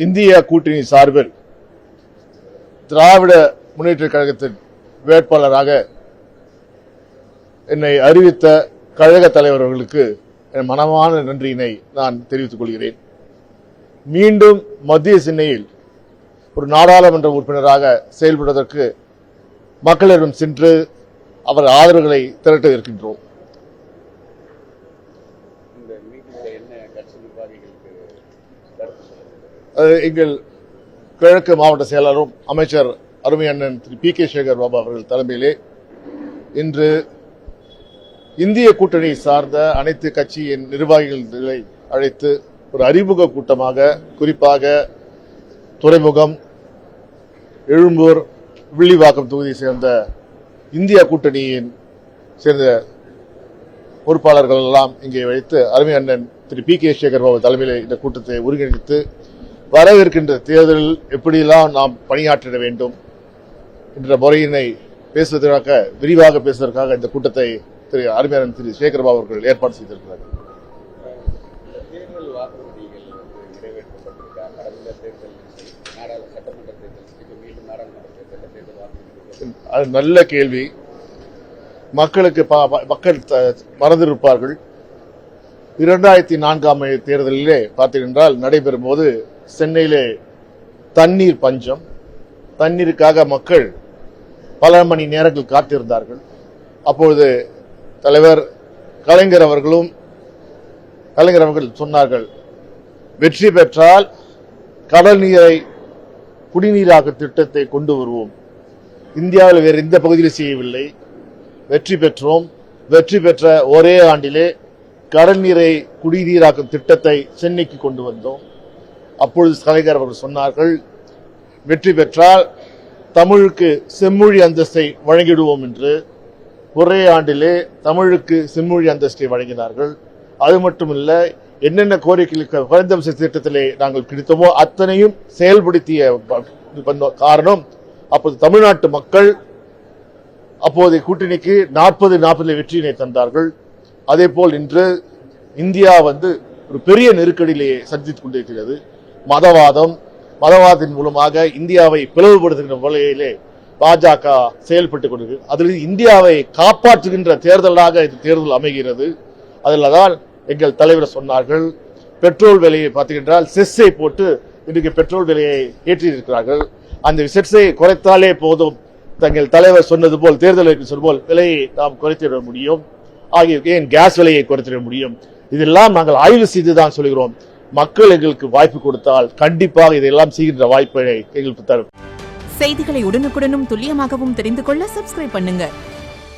இந்திய கூட்டணி சார்பில் திராவிட முன்னேற்ற கழகத்தின் வேட்பாளராக என்னை அறிவித்த கழக தலைவர்களுக்கு என் மனமான நன்றியினை நான் தெரிவித்துக் கொள்கிறேன். மீண்டும் மத்திய சென்னையில் ஒரு நாடாளுமன்ற உறுப்பினராக செயல்படுவதற்கு மக்களிடம் சென்று அவர் ஆதரவுகளை திரட்ட இருக்கின்றோம். எங்கள் கிழக்கு மாவட்ட செயலாளரும் அமைச்சர் அருமை அண்ணன் திரு P.K. சேகர் பாபு அவர்கள் தலைமையிலே இன்று இந்திய கூட்டணி சார்ந்த அனைத்து கட்சியின் நிர்வாகிகளை அழைத்து ஒரு அறிமுக கூட்டமாக, குறிப்பாக துறைமுகம், எழும்பூர், வில்லிவாக்கம் தொகுதியை சேர்ந்த இந்திய கூட்டணியின் சேர்ந்த பொறுப்பாளர்கள் எல்லாம் இங்கே வைத்து அருமை அண்ணன் திரு P.K. சேகர் பாபு தலைமையிலே இந்த கூட்டத்தை ஒருங்கிணைத்து வரவிருக்கின்ற தேர்தலில் எப்படியெல்லாம் நாம் பணியாற்றிட வேண்டும் என்ற முறையினை பேசுவதற்காக, விரிவாக பேசுவதற்காக இந்த கூட்டத்தை திரு அருமையாளர் திரு சேகர் பாபு அவர்கள் ஏற்பாடு செய்திருக்கிறார். அது நல்ல கேள்வி. மக்கள் மறந்திருப்பார்கள். 2004 தேர்தலிலே பார்த்தீர்கள் நடைபெறும் போது சென்னையிலே தண்ணீர் பஞ்சம், தண்ணீருக்காக மக்கள் பல மணி நேரங்கள் காத்திருந்தார்கள். அப்பொழுது தலைவர் கலைஞர் அவர்கள் சொன்னார்கள், வெற்றி பெற்றால் கடல் நீரை குடிநீராக திட்டத்தை கொண்டு வருவோம். இந்தியாவில் வேறு எந்த பகுதியில் செய்யவில்லை, வெற்றி பெற்றோம். வெற்றி பெற்ற ஒரே ஆண்டிலே கடல் நீரை குடிநீராக்கும் திட்டத்தை சென்னைக்கு கொண்டு வந்தோம். அப்பொழுது கலைஞர் அவர்கள் சொன்னார்கள், வெற்றி பெற்றால் தமிழுக்கு செம்மொழி அந்தஸ்தை வழங்கிடுவோம் என்று. ஒரே ஆண்டிலே தமிழுக்கு செம்மொழி அந்தஸ்தை வழங்கினார்கள். அது மட்டுமல்ல, என்னென்ன கோரிக்கைகளுக்கு குறைந்தபட்ச திட்டத்திலே நாங்கள் கிடைத்தோமோ அத்தனையும் செயல்படுத்திய காரணம், அப்போது தமிழ்நாட்டு மக்கள் அப்போதைய கூட்டணிக்கு 40 வெற்றியினை தந்தார்கள். அதே போல் இன்று இந்தியா ஒரு பெரிய நெருக்கடியிலே சந்தித்துக் கொண்டிருக்கிறது. மதவாதத்தின் மூலமாக இந்தியாவை பிளவுபடுத்துகின்ற வகையிலே பாஜக செயல்பட்டுக் கொண்டிருக்கிறது. அதில் இந்தியாவை காப்பாற்றுகின்ற தேர்தலாக இந்த தேர்தல் அமைகிறது. அதில் தான் எங்கள் தலைவர் சொன்னார்கள், பெட்ரோல் விலையை பார்த்தீங்கன்றால் செஸ்ஸை போட்டு இன்றைக்கு பெட்ரோல் விலையை ஏற்றியிருக்கிறார்கள். அந்த செஸ்ஸை குறைத்தாலே போதும், தங்கள் தலைவர் சொன்னது போல், தேர்தலுக்கு சொன்ன போல் விலையை நாம் குறைத்திட முடியும். ஏன் கேஸ் விலையை குறைத்திட முடியும். இதெல்லாம் நாங்கள் ஆய்வு செய்துதான் சொல்கிறோம். மக்கள் எங்களுக்கு வாய்ப்பு கொடுத்தால் கண்டிப்பாக இதெல்லாம் செய்கின்ற வாய்ப்பை எங்களுக்கு தரும். செய்திகளை உடனுக்குடனும் துல்லியமாகவும் தெரிந்து கொள்ள சப்ஸ்கிரைப் பண்ணுங்க.